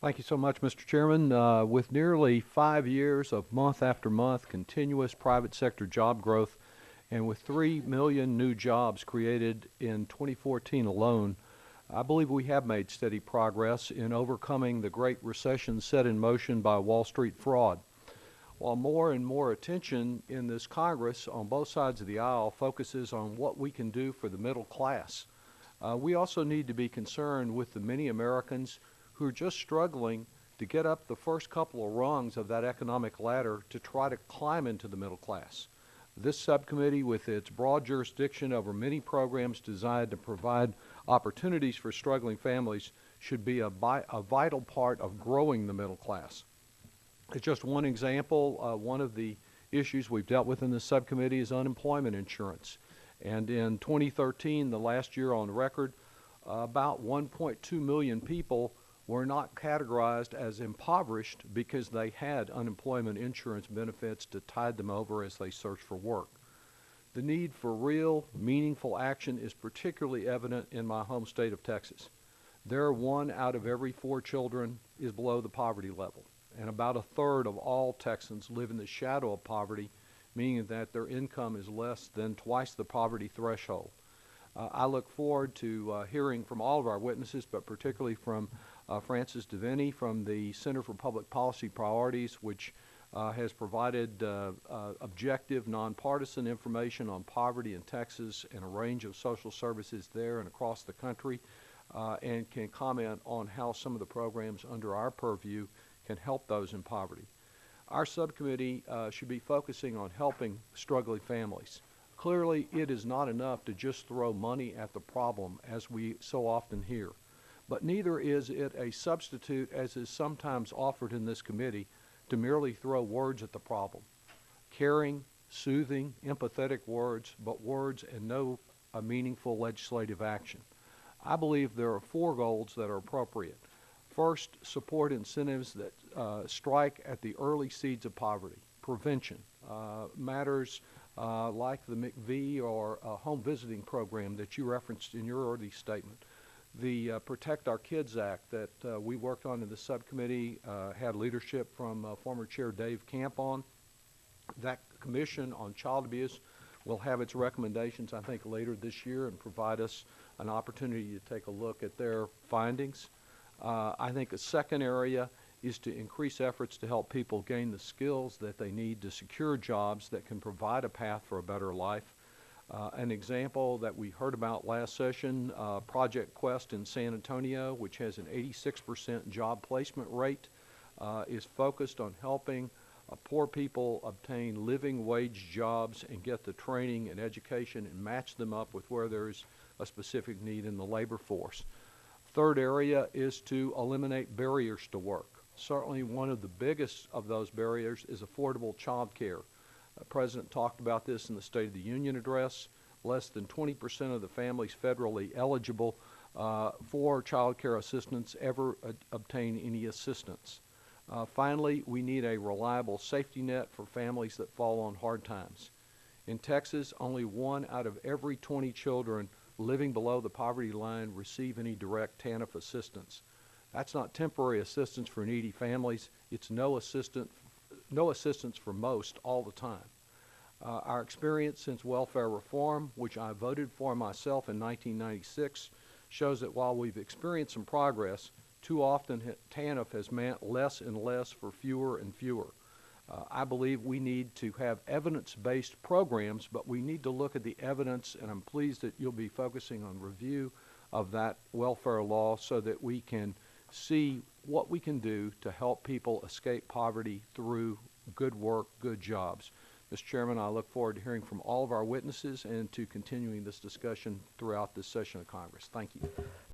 Thank you so much, Mr. Chairman. With nearly 5 years of month after month continuous private sector job growth, and with 3 million new jobs created in 2014 alone, I believe we have made steady progress in overcoming the great recession set in motion by Wall Street fraud. While more and more attention in this Congress on both sides of the aisle focuses on what we can do for the middle class, we also need to be concerned with the many Americans who are just struggling to get up the first couple of rungs of that economic ladder to try to climb into the middle class. This subcommittee, with its broad jurisdiction over many programs designed to provide opportunities for struggling families, should be a vital part of growing the middle class. It's just one example. One of the issues we've dealt with in this subcommittee is unemployment insurance. And in 2013, the last year on record, about 1.2 million people were not categorized as impoverished because they had unemployment insurance benefits to tide them over as they searched for work. The need for real, meaningful action is particularly evident in my home state of Texas. There, 1 out of every 4 children is below the poverty level, and about a third of all Texans live in the shadow of poverty, meaning that their income is less than twice the poverty threshold. I look forward to hearing from all of our witnesses, but particularly from Francis DeVinny from the Center for Public Policy Priorities, which has provided objective, nonpartisan information on poverty in Texas and a range of social services there and across the country, and can comment on how some of the programs under our purview can help those in poverty. Our subcommittee should be focusing on helping struggling families. Clearly, it is not enough to just throw money at the problem, as we so often hear. But neither is it a substitute, as is sometimes offered in this committee, to merely throw words at the problem. Caring, soothing, empathetic words, but words and no meaningful legislative action. I believe there are 4 goals that are appropriate. First, support incentives that strike at the early seeds of poverty. Prevention. Matters like the McV or home visiting program that you referenced in your early statement. The Protect Our Kids Act that we worked on in the subcommittee had leadership from former Chair Dave Camp on. That commission on child abuse will have its recommendations, I think, later this year and provide us an opportunity to take a look at their findings. I think a second area is to increase efforts to help people gain the skills that they need to secure jobs that can provide a path for a better life. An example that we heard about last session, Project Quest in San Antonio, which has an 86% job placement rate, is focused on helping poor people obtain living wage jobs and get the training and education and match them up with where there's a specific need in the labor force. Third area is to eliminate barriers to work. Certainly one of the biggest of those barriers is affordable child care. The President talked about this in the State of the Union address. Less than 20% of the families federally eligible for child care assistance ever obtain any assistance. Finally, we need a reliable safety net for families that fall on hard times. In Texas, only 1 out of every 20 children living below the poverty line receive any direct TANF assistance. That's not temporary assistance for needy families. It's no assistance for most all the time. Our experience since welfare reform, which I voted for myself in 1996, shows that while we've experienced some progress, too often TANF has meant less and less for fewer and fewer. I believe we need to have evidence-based programs, but we need to look at the evidence, and I'm pleased that you'll be focusing on review of that welfare law so that we can see what we can do to help people escape poverty through good work, good jobs. Mr. Chairman, I look forward to hearing from all of our witnesses and to continuing this discussion throughout this session of Congress. Thank you.